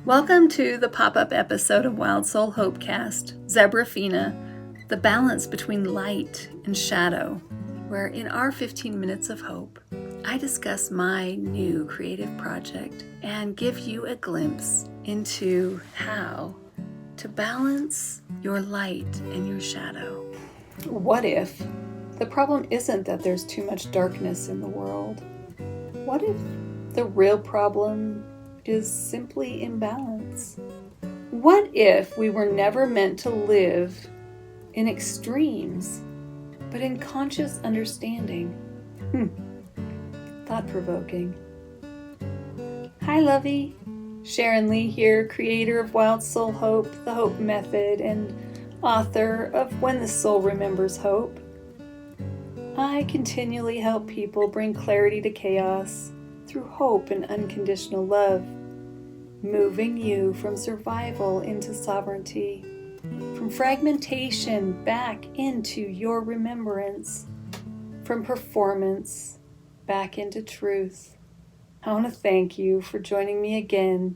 Welcome to the pop-up episode of Wild Soul HOPECast, Zebraphina, the balance between light and shadow, where in our 15 minutes of hope, I discuss my new creative project and give you a glimpse into how to balance your light and your shadow. What if the problem isn't that there's too much darkness in the world? What if the real problem is simply imbalance? What if we were never meant to live in extremes, but in conscious understanding? Thought-provoking. Hi, Lovey. Sharon Lee here, creator of Wild Soul Hope, the Hope Method, and author of When the Soul Remembers Hope. I continually help people bring clarity to chaos through hope and unconditional love, moving you from survival into sovereignty, from fragmentation back into your remembrance, from performance back into truth. I want to thank you for joining me again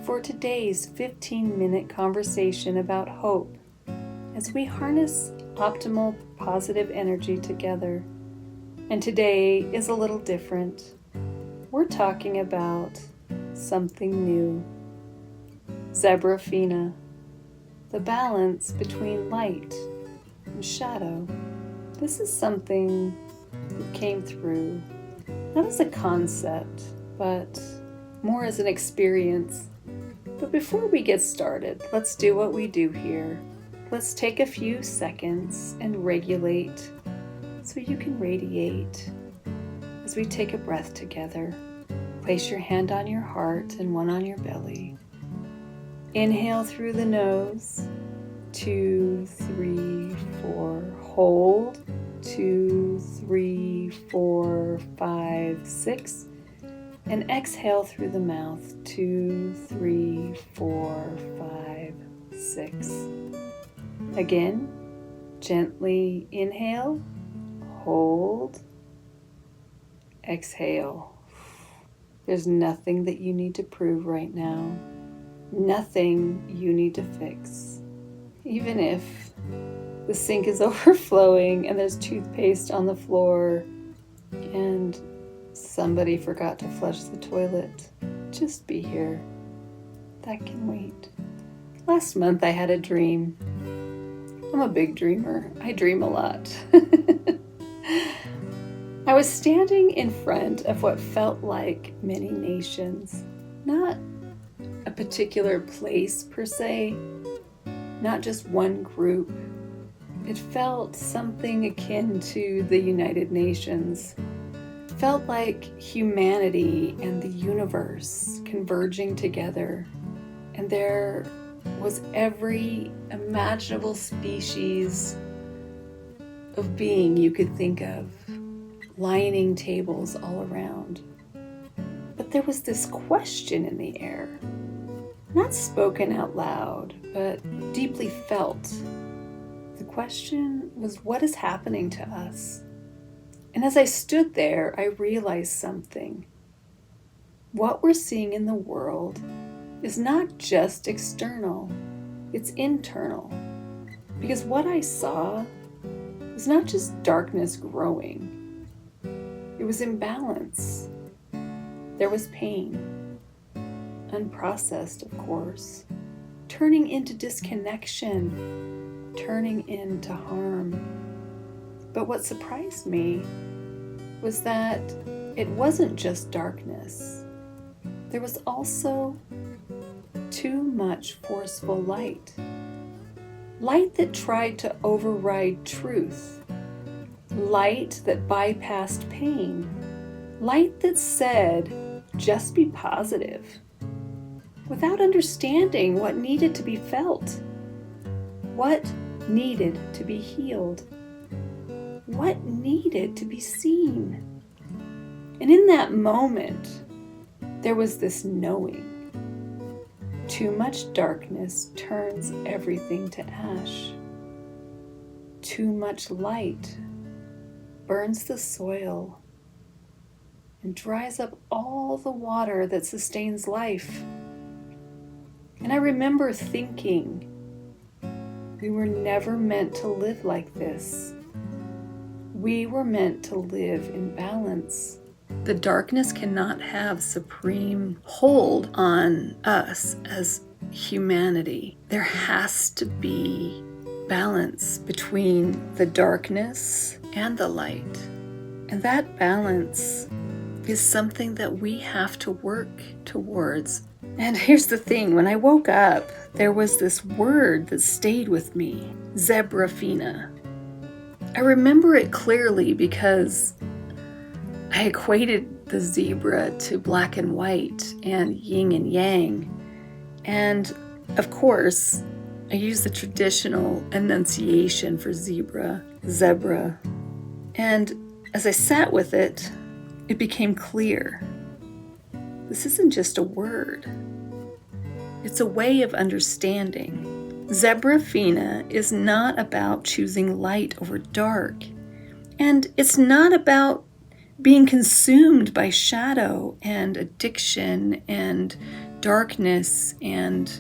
for today's 15-minute conversation about hope as we harness optimal positive energy together. And today is a little different. We're talking about something new. Zebraphina, the balance between light and shadow. This is something that came through, not as a concept, but more as an experience. But before we get started, let's do what we do here. Let's take a few seconds and regulate so you can radiate. As we take a breath together, place your hand on your heart and one on your belly. Inhale through the nose. 2, 3, 4. Hold. 2, 3, 4, 5, 6. And exhale through the mouth. 2, 3, 4, 5, 6. Again, gently inhale. Hold. Exhale. There's nothing that you need to prove right now. Nothing you need to fix. Even if the sink is overflowing and there's toothpaste on the floor and somebody forgot to flush the toilet, just be here. That can wait. Last month I had a dream. I'm a big dreamer. I dream a lot. I was standing in front of what felt like many nations, not a particular place per se, not just one group. It felt something akin to the United Nations. It felt like humanity and the universe converging together, and there was every imaginable species of being you could think of, lining tables all around. But there was this question in the air, not spoken out loud, but deeply felt. The question was, what is happening to us? And as I stood there, I realized something. What we're seeing in the world is not just external, it's internal. Because what I saw was not just darkness growing. It was imbalance. There was pain, unprocessed, of course, turning into disconnection, turning into harm. But what surprised me was that it wasn't just darkness. There was also too much forceful light. Light that tried to override truth. Light that bypassed pain. Light that said, just be positive, without understanding what needed to be felt, what needed to be healed, what needed to be seen. And in that moment, there was this knowing. Too much darkness turns everything to ash. Too much light burns the soil and dries up all the water that sustains life. And I remember thinking, we were never meant to live like this. We were meant to live in balance. The darkness cannot have supreme hold on us as humanity. There has to be balance between the darkness and the light. And that balance is something that we have to work towards. And here's the thing, when I woke up, there was this word that stayed with me, Zebraphina. I remember it clearly because I equated the zebra to black and white and yin and yang. And of course, I used the traditional enunciation for zebra. And as I sat with it, it became clear. This isn't just a word. It's a way of understanding. Zebraphina is not about choosing light over dark. And it's not about being consumed by shadow and addiction and darkness and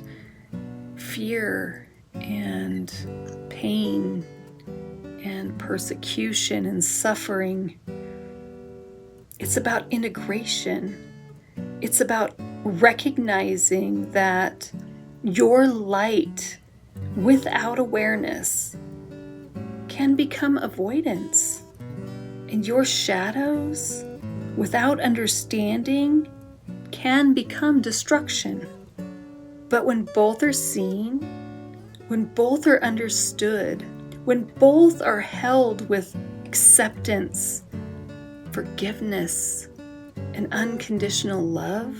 fear and pain and persecution and suffering. It's about integration. It's about recognizing that your light without awareness can become avoidance. And your shadows without understanding can become destruction. But when both are seen, when both are understood, when both are held with acceptance, forgiveness, and unconditional love,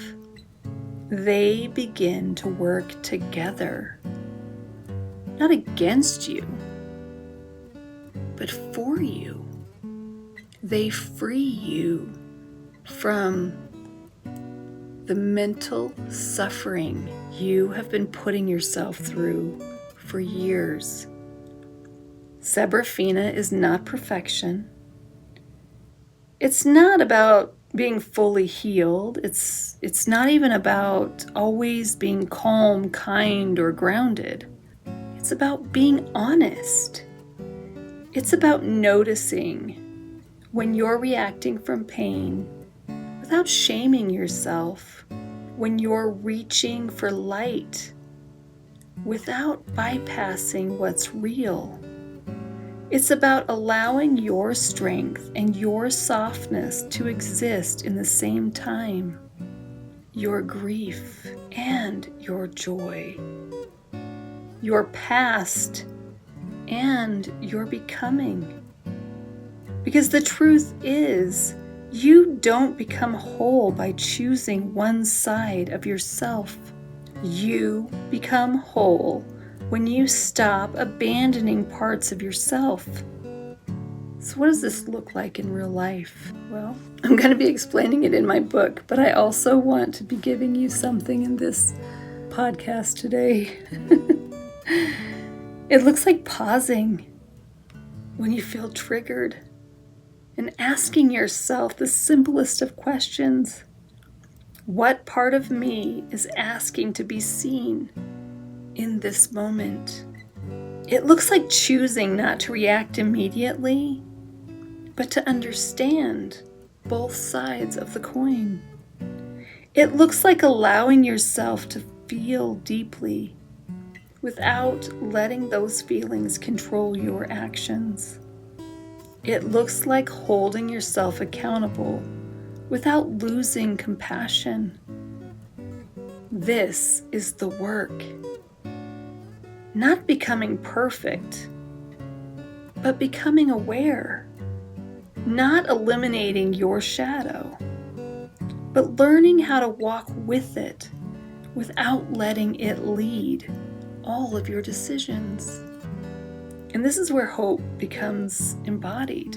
they begin to work together. Not against you, but for you. They free you from the mental suffering you have been putting yourself through for years. Zebraphina is not perfection. It's not about being fully healed. It's not even about always being calm, kind, or grounded. It's about being honest. It's about noticing when you're reacting from pain without shaming yourself, when you're reaching for light without bypassing what's real. It's about allowing your strength and your softness to exist in the same time, your grief and your joy, your past and your becoming. Because the truth is, you don't become whole by choosing one side of yourself. You become whole when you stop abandoning parts of yourself. So what does this look like in real life? Well, I'm going to be explaining it in my book, but I also want to be giving you something in this podcast today. It looks like pausing when you feel triggered and asking yourself the simplest of questions. What part of me is asking to be seen in this moment? It looks like choosing not to react immediately, but to understand both sides of the coin. It looks like allowing yourself to feel deeply without letting those feelings control your actions. It looks like holding yourself accountable without losing compassion. This is the work. Not becoming perfect, but becoming aware. Not eliminating your shadow, but learning how to walk with it without letting it lead all of your decisions. And this is where hope becomes embodied.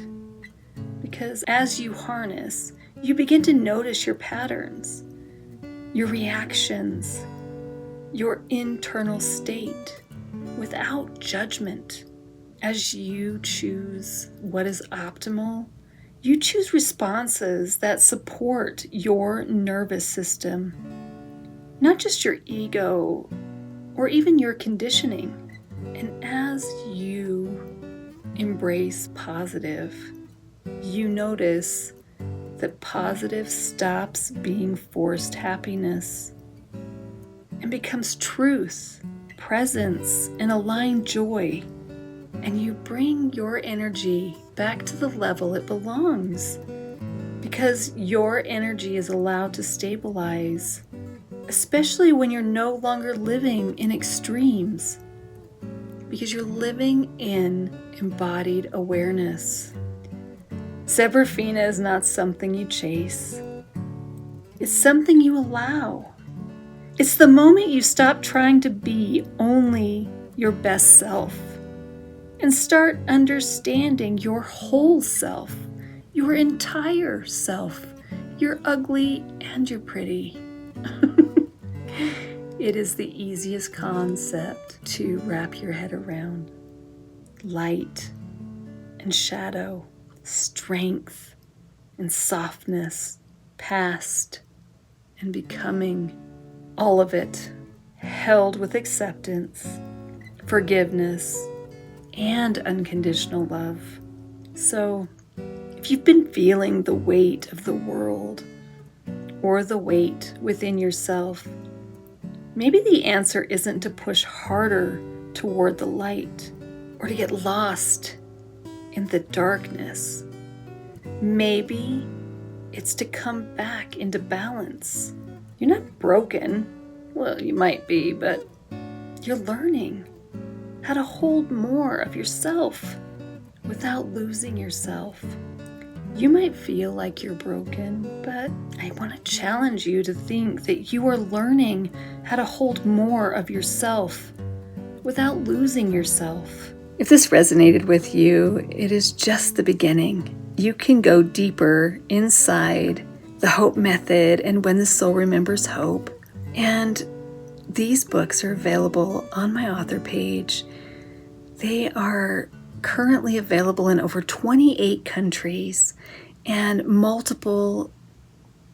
Because as you harness, you begin to notice your patterns, your reactions, your internal state without judgment. As you choose what is optimal, you choose responses that support your nervous system, not just your ego or even your conditioning. And as you embrace positive, you notice that positive stops being forced happiness and becomes truth, presence, and aligned joy. And you bring your energy back to the level it belongs, because your energy is allowed to stabilize, especially when you're no longer living in extremes, because you're living in embodied awareness. Zebraphina is not something you chase. It's something you allow. It's the moment you stop trying to be only your best self and start understanding your whole self, your entire self. You're ugly and you're pretty. It is the easiest concept to wrap your head around. Light and shadow, strength and softness, past and becoming, all of it held with acceptance, forgiveness, and unconditional love. So, if you've been feeling the weight of the world or the weight within yourself, maybe the answer isn't to push harder toward the light or to get lost in the darkness. Maybe it's to come back into balance. You're not broken. Well, you might be, but you're learning how to hold more of yourself without losing yourself. You might feel like you're broken, but I want to challenge you to think that you are learning how to hold more of yourself without losing yourself. If this resonated with you, it is just the beginning. You can go deeper inside the Hope Method and When the Soul Remembers Hope. And these books are available on my author page. They are currently available in over 28 countries and multiple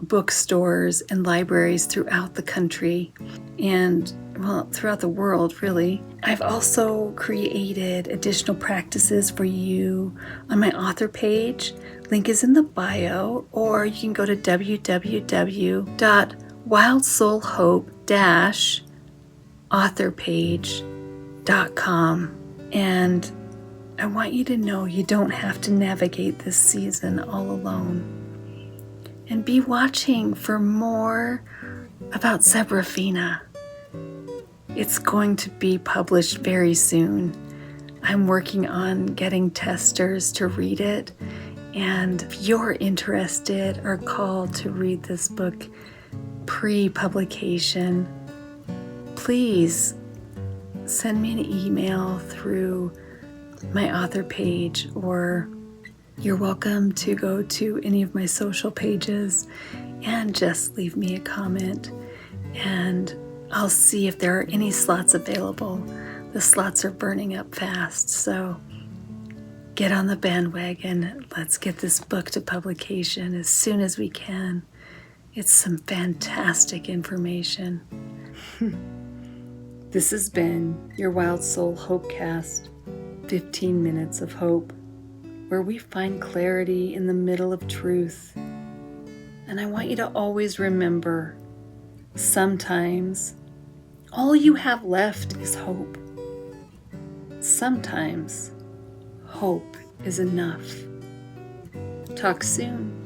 bookstores and libraries throughout the country and, well, throughout the world, really. I've also created additional practices for you on my author page. Link is in the bio, or you can go to www.wildsoulhope-authorpage.com. And I want you to know you don't have to navigate this season all alone. And be watching for more about Zebraphina. It's going to be published very soon. I'm working on getting testers to read it. And if you're interested or called to read this book pre-publication, please send me an email through my author page, or you're welcome to go to any of my social pages and just leave me a comment, and I'll see if there are any slots available. The slots are burning up fast, so get on the bandwagon. Let's get this book to publication as soon as we can. It's some fantastic information. This has been your Wild Soul HOPEcast, 15 minutes of hope, where we find clarity in the middle of truth. And I want you to always remember, sometimes all you have left is hope. Sometimes hope is enough. Talk soon.